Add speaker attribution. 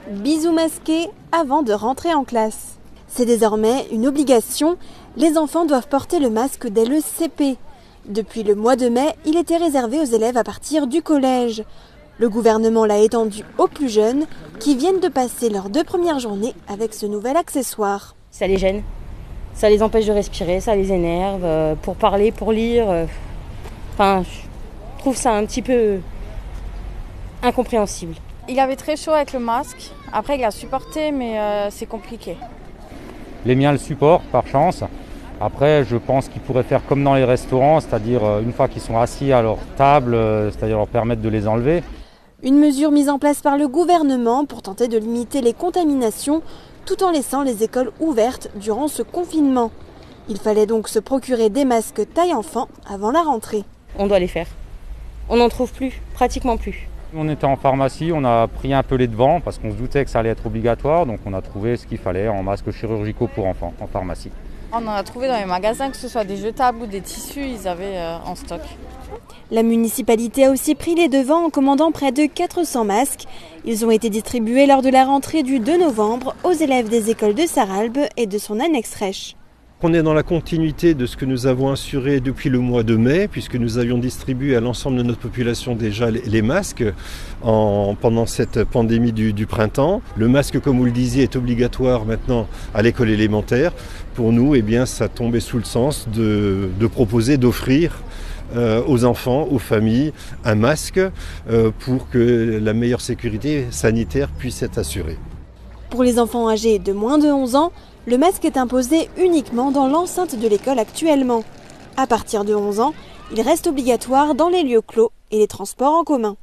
Speaker 1: Bisous masqués avant de rentrer en classe. C'est désormais une obligation. Les enfants doivent porter le masque dès le CP. Depuis le mois de mai, il était réservé aux élèves à partir du collège. Le gouvernement l'a étendu aux plus jeunes qui viennent de passer leurs 2 premières journées avec ce nouvel accessoire.
Speaker 2: Ça les gêne, ça les empêche de respirer, ça les énerve, pour parler, pour lire. Je trouve ça un petit peu incompréhensible.
Speaker 3: Il avait très chaud avec le masque, après il a supporté mais c'est compliqué.
Speaker 4: Les miens le supportent par chance. Après, je pense qu'ils pourraient faire comme dans les restaurants, c'est-à-dire une fois qu'ils sont assis à leur table, c'est-à-dire leur permettre de les enlever.
Speaker 1: Une mesure mise en place par le gouvernement pour tenter de limiter les contaminations tout en laissant les écoles ouvertes durant ce confinement. Il fallait donc se procurer des masques taille enfant avant la rentrée.
Speaker 2: On doit les faire. On n'en trouve plus, pratiquement plus.
Speaker 4: On était en pharmacie, on a pris un peu les devants parce qu'on se doutait que ça allait être obligatoire, donc on a trouvé ce qu'il fallait en masques chirurgicaux pour enfants en pharmacie.
Speaker 3: On en a trouvé dans les magasins, que ce soit des jetables ou des tissus, ils avaient en stock.
Speaker 1: La municipalité a aussi pris les devants en commandant près de 400 masques. Ils ont été distribués lors de la rentrée du 2 novembre aux élèves des écoles de Sarralbe et de son annexe Rech.
Speaker 5: On est dans la continuité de ce que nous avons assuré depuis le mois de mai, puisque nous avions distribué à l'ensemble de notre population déjà les masques pendant cette pandémie du printemps. Le masque, comme vous le disiez, est obligatoire maintenant à l'école élémentaire. Pour nous, ça tombait sous le sens de proposer, d'offrir aux enfants, aux familles, un masque pour que la meilleure sécurité sanitaire puisse être assurée.
Speaker 1: Pour les enfants âgés de moins de 11 ans, le masque est imposé uniquement dans l'enceinte de l'école actuellement. À partir de 11 ans, il reste obligatoire dans les lieux clos et les transports en commun.